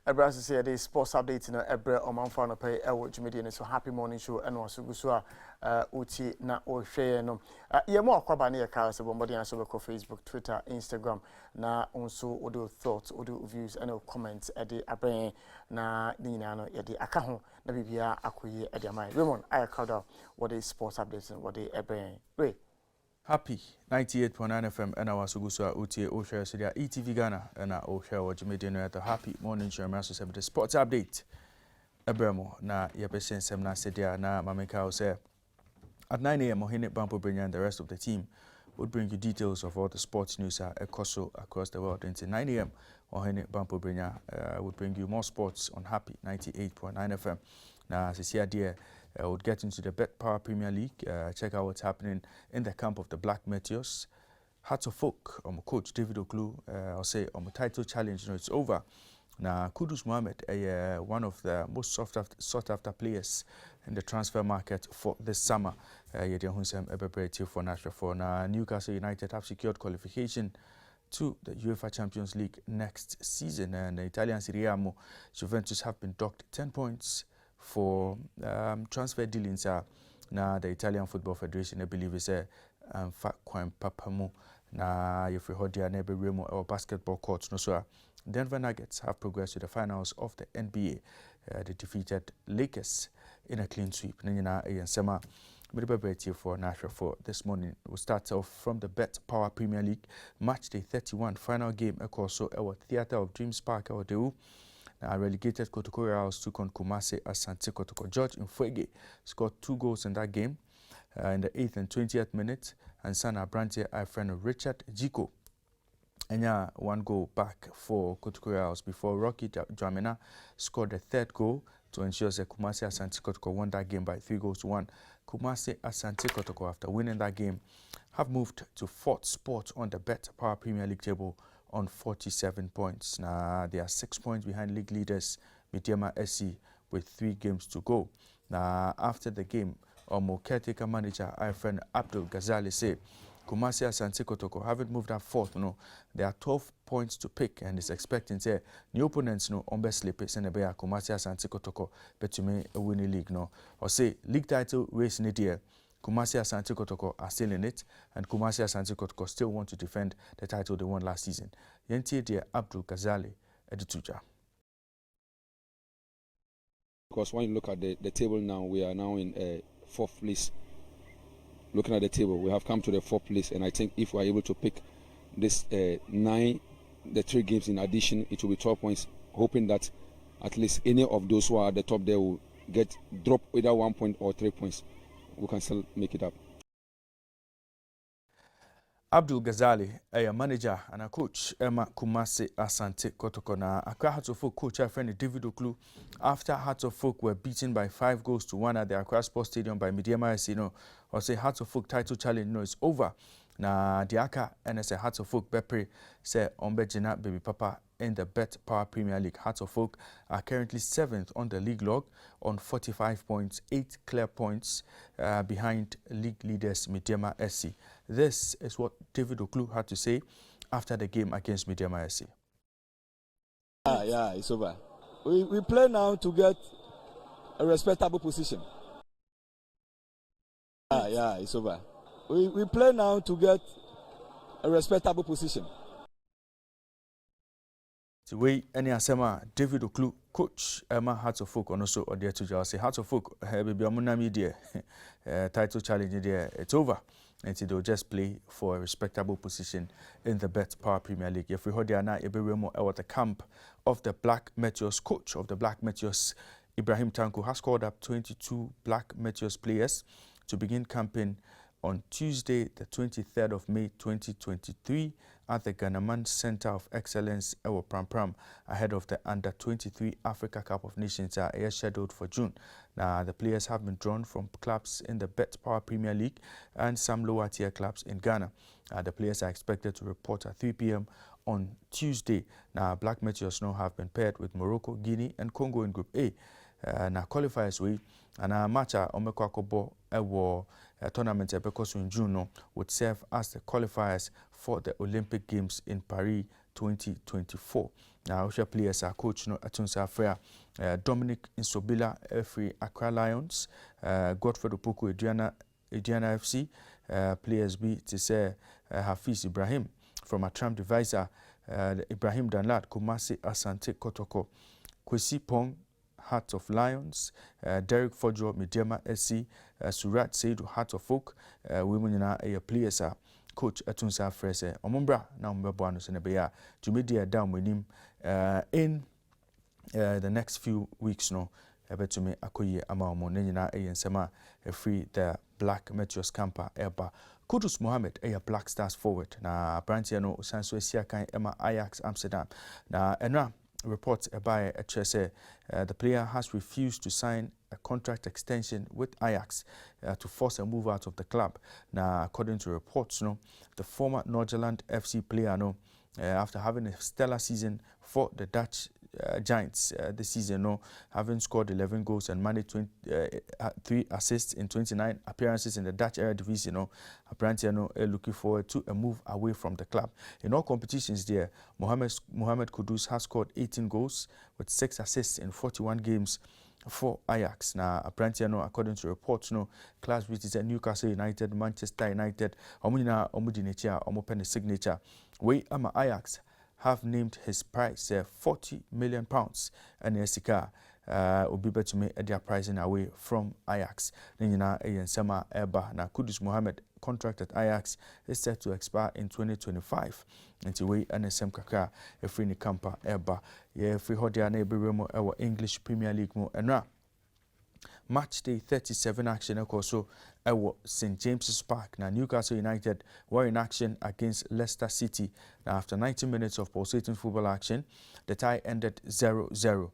Ebra say the sports update na Ebra omanfo no pay e wo dwumede so happy morning show eno so guso a uti na o hwe no ye mo akwaba na ye ka se bombodi an so be ko Facebook, Twitter, Instagram na onso odo thoughts, odo views and comments e de aben na nyina no ye de aka ho na bibia akoye e de amai Raymond I crowd out what is sports updates and what they aben we Happy 98.9 FM and our Sugusa Uti Osha Sidia ETV Ghana and our Osha or Jimmy at the happy morning show master 70 sports update. Ebremo na Yepesen Semna Sedia na Mameka say at 9 a.m. Mohine Bampo Brenya and the rest of the team would bring you details of all the sports news across the world. Until 9 a.m. Mohine Bampo Brenya would bring you more sports on Happy 98.9 FM. Now, as you see, would get into the Bet Power Premier League, check out what's happening in the camp of the Black Meteors. Hearts of Folk, coach David Oklu, I'll say title challenge, it's over. Now, Kudus Mohamed, one of the most sought after players in the transfer market for this summer. For Nashville for Newcastle United have secured qualification to the UEFA Champions League next season, and the Italian Serie A Juventus have been docked 10 points for transfer dealings. Now the Italian Football Federation, I believe, is a Kwame Papamu. Now if we heard their neighbor Remo or basketball courts, no sir. Denver Nuggets have progressed to the finals of the NBA. They defeated Lakers in a clean sweep. Nina and Sema for Nashville for this morning. We'll start off from the Bet Power Premier League match day 31 final game. Also, our Theatre of Dreams Park our Deu. Relegated Kotoko Royals took on Kumasi Asante Kotoko. George Mfwege scored 2 goals in that game in the 8th and 20th minute. And Sana Brantie, our friend Richard Jiko. And 1 goal back for Kotoko Royals before Rocky Dramina scored the 3rd goal to ensure that Kumasi Asante Kotoko won that game by 3-1. Kumasi Asante Kotoko, after winning that game, have moved to 4th spot on the Bet Power Premier League table on 47 points. Now, they are 6 points behind league leaders Midyama SC with 3 games to go. Now, after the game, caretaker manager, our friend Abdul Ghazali said, Kumasi Asante Kotoko haven't moved up 4th. No, there are 12 points to pick, and is expecting say new opponents no on best sleep send be Kumasi Asante Kotoko bet to me a winning league no. Or say league title race in the year. Kumasi Asante Kotoko are still in it, and Kumasi Asante Kotoko still want to defend the title they won last season. Yenti dear Abdul Ghazali Edituja. Because when you look at the table now, we are now in 4th place. Looking at the table, we have come to the 4th place, and I think if we are able to pick this 3 games in addition, it will be 12 points, hoping that at least any of those who are at the top there will drop either 1 point or 3 points. We can still make it up. Abdul Ghazali, a manager and a coach, Emma Kumasi Asante Kotoko. Na Accra Hearts of Folk coach, our friend David Oklu, after Hearts of Folk were beaten by 5-1 at the Accra Sports Stadium by Midyama SC, or say Hearts of Folk title challenge, is over. Na Diaka and say Hearts of Folk Bepre say Ombejina Baby Papa in the Bet Power Premier League. Hearts of Folk are currently 7th on the league log on 45 points, 8 clear points behind league leaders Midyama SC. This is what David Oklu had to say after the game against Midyama SC. Yeah, it's over. We play now to get a respectable position. Yeah, it's over. We play now to get a respectable position. The way any asema David Oklu coach Emma Hearts of Folk and also Odia to say Hearts of Folk baby amunami there title challenge there it's over. And so they'll just play for a respectable position in the Bet Power Premier League. If we heard there now, at the camp of the Black Meteors, coach of the Black Meteors, Ibrahim Tanko, has called up 22 Black Meteors players to begin camping on Tuesday, the 23rd of May 2023 at the Ghanaman Center of Excellence, Ewo Pram Pram, ahead of the Under-23 Africa Cup of Nations scheduled for June. Now, the players have been drawn from clubs in the Bet Power Premier League and some lower-tier clubs in Ghana. The players are expected to report at 3 p.m. on Tuesday. Now, Black Meteors now have been paired with Morocco, Guinea, and Congo in Group A. Now, qualifiers we and our match Omekwakobo Ewo tournament because in June would serve as the qualifiers for the Olympic Games in Paris 2024. Now, Osha players are coach no Atunsa Freya, Dominic Insobila, free Accra Lions, Godfrey Opoku, Adriana FC, players B to say Hafiz Ibrahim from Atram Divisor, Ibrahim Danlad, Kumasi Asante Kotoko, Kwesi Pong, Heart of Lions, Derek Fojo, Mediama SC, Surat Seidu, Heart of Oak, women in our players are coach Atunsa Frese, Omumbra, now Mbabuano Senebeya, to media down with him in the next few weeks. No, to me, Akoye Amamo, Nenina, and Sama, free the Black Meteors Camper, Eba. Kudus Mohammed, Black Stars forward. Na Brantiano, Sanso Siakai, Emma Ajax Amsterdam. Na Enra reports by HSA, the player has refused to sign a contract extension with Ajax to force a move out of the club. Now, according to reports, the former Norgerland FC player, after having a stellar season for the Dutch Giants this season, having scored 11 goals and managed 3 assists in 29 appearances in the Dutch Eredivisie, apparently looking forward to a move away from the club. In all competitions there, Mohamed Kudus has scored 18 goals with 6 assists in 41 games for Ajax. Now, apparently, according to reports, class visits Newcastle United, Manchester United, Omudinicha, signature. We Ajax have named his price £40 million, and Esika will be better to make their pricing away from Ajax. Nina Sema Eba na Kudus Mohammed contract at Ajax is set to expire in 2025. Until we NSM Kaka a free ni camper Eba free hodia na ebiremo our English Premier League mo enra. Match day 37 action also at St James's Park. Now Newcastle United were in action against Leicester City. Now after 90 minutes of pulsating football action, the tie ended 0-0.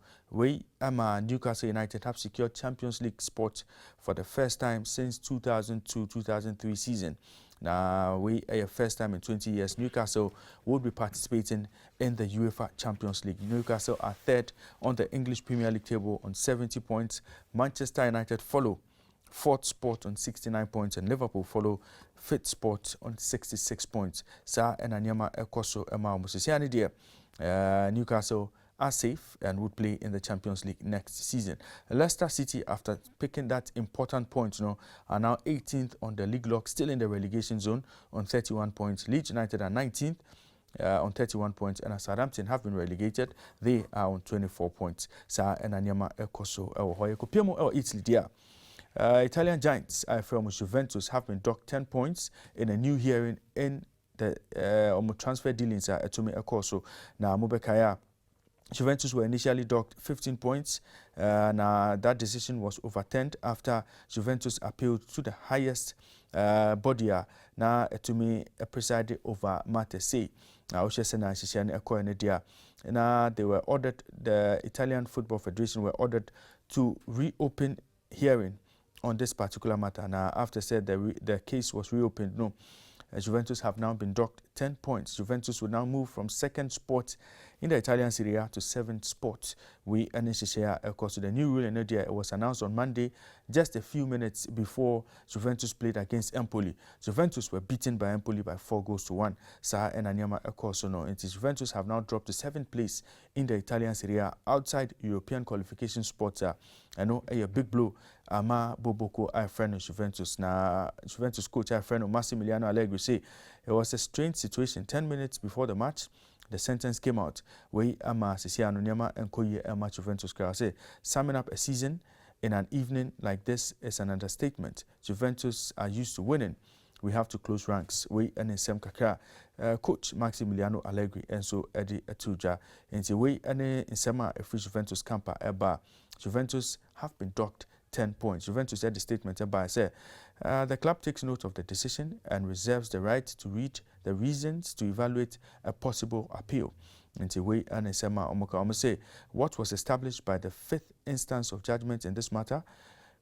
Newcastle United have secured Champions League spot for the first time since 2002-2003 season. Now, first time in 20 years, Newcastle will be participating in the UEFA Champions League. Newcastle are third on the English Premier League table on 70 points. Manchester United follow fourth spot on 69 points, and Liverpool follow fifth spot on 66 points. Sa Enanyama Ekoso Emma Musisiani dear. Newcastle are safe and would play in the Champions League next season. Leicester City, after picking that important point, are now 18th on the league log, still in the relegation zone on 31 points. Leeds United are 19th on 31 points, and as Southampton have been relegated, they are on 24 points. Sa Enanyama Ekoso Ewo Kopiemo Ewo Italy dear. Italian giants from Juventus have been docked 10 points in a new hearing in the transfer dealings at Etome Ekoso. Now Mubekaya Juventus were initially docked 15 points. Now that decision was overturned after Juventus appealed to the highest body. Now Etome presided over Matese. Now they were ordered. The Italian Football Federation were ordered to reopen hearing on this particular matter. Now after said the case was reopened, Juventus have now been docked 10 points. Juventus will now move from second spot in the Italian Serie A to seventh spot. We share, of course, the new rule in India. It was announced on Monday, just a few minutes before Juventus played against Empoli. Juventus were beaten by Empoli by 4-1. Sa and Anyama, of course, Juventus have now dropped to 7th place in the Italian Serie A outside European qualification spots. I know a big blow. Ama Boboko, our friend of Juventus. Now, Juventus coach, our friend Massimiliano Allegri, say it was a strange situation. 10 minutes before the match, the sentence came out. We Ama Sisiano Nyama and Koye Ama Juventus say summing up a season in an evening like this is an understatement. Juventus are used to winning. We have to close ranks. We and Nsem Kakra, coach Maximiliano Allegri and so Eddie Etuja. And so we and Nsema a free Juventus camper Eba. Juventus have been docked 10 points. Juventus said the statement by say the club takes note of the decision and reserves the right to read the reasons to evaluate a possible appeal. Until we and Sema Omoka say what was established by the 5th instance of judgment in this matter,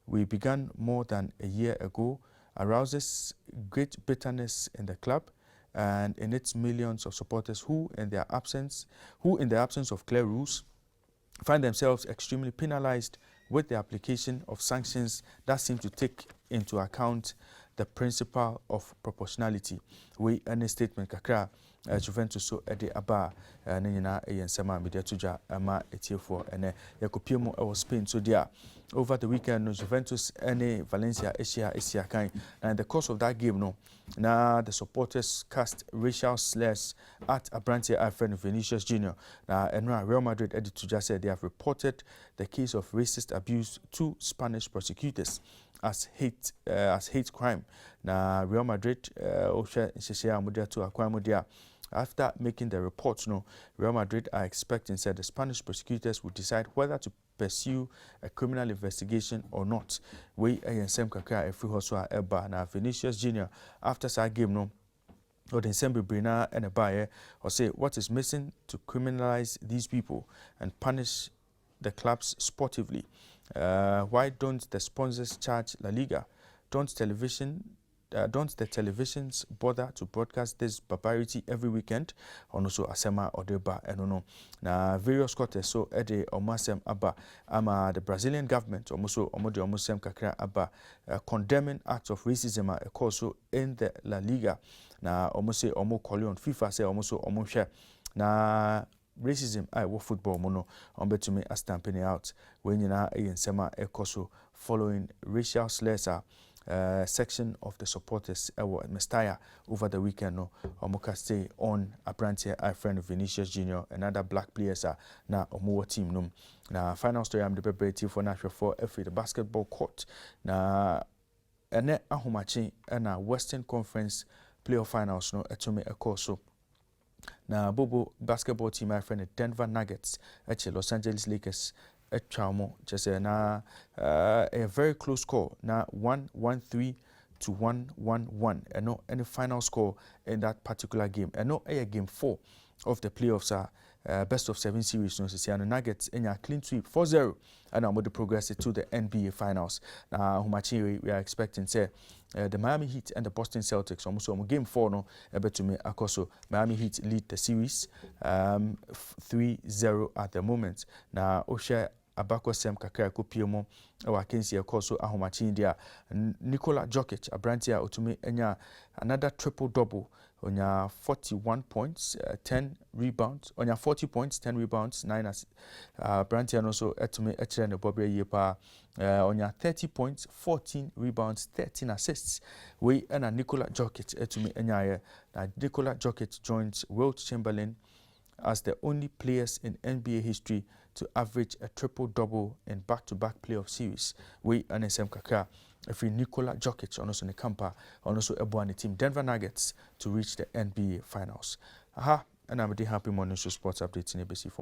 we began more than a year ago, arouses great bitterness in the club and in its millions of supporters who in the absence of clear rules find themselves extremely penalized with the application of sanctions that seem to take into account the principle of proportionality. We in a statement Kakra Juventus so ede aba ne nyina ensema media tuja ama etiefo ene yakopie mu e Spain so dia over the weekend no Juventus and Valencia Asia kind, and in the course of that game no now the supporters cast racial slurs at Abrantia Alfredo Vinicius Jr. Now and Real Madrid edit to just said they have reported the case of racist abuse to Spanish prosecutors as hate crime. Now Real Madrid after making the report, Real Madrid are expecting, said the Spanish prosecutors will decide whether to pursue a criminal investigation or not. We same kakra every hoso eba na Vinicius Jr. after that game or the December Brina and a buyer or say what is missing to criminalize these people and punish the clubs sportively. Why don't the sponsors charge La Liga? Don't the televisions bother to broadcast this barbarity every weekend? Also asema odeba enono na various quarters so ede omasem aba ama the Brazilian government also omosem kakra aba condemning acts of racism also in the La Liga na omose omo call on FIFA say omoso omohwe na racism football mono ombetumi stamping out when nyina ensema ekoso following racial slurs section of the supporters Mestalla over the weekend omoka stay on Abrantia Alfredo Vinicius Jr. and other black players na omo team num na final story I'm the preparative for national for the basketball court na ene ahomachi na Western Conference playoff finals no etumi ekoso na Bobo basketball team my friend Denver Nuggets Los Angeles Lakers Chamo just na a very close score na 1-1-3 to 1-1-1 and no any final score in that particular game and no game 4 of the playoffs best of 7 series no see and Nuggets in a clean sweep 4-0 and now progress to the NBA finals now we are expecting say the Miami Heat and the Boston Celtics almost game 4 no to me akoso Miami Heat lead the series 3-0 at the moment now Osha Abako Sem Kakra Kopiemo Wakensi Akoso Ahomachi India Nikola Jokic Abrantia Otumi Enya another triple double on your 41 points 10 rebounds on your 40 points 10 rebounds 9 Abrantia also Etumi Echere Bobby Yepa on your 30 points 14 rebounds 13 assists we and Nikola Jokic Etumi Enya na Nikola Jokic joins Wilt Chamberlain as the only players in NBA history to average a triple-double in back-to-back playoff series. We and SM Kakra, if Nikola Jokic, also in Kampa, also a team Denver Nuggets to reach the NBA finals. And I'm a happy morning show sports updates in ABC for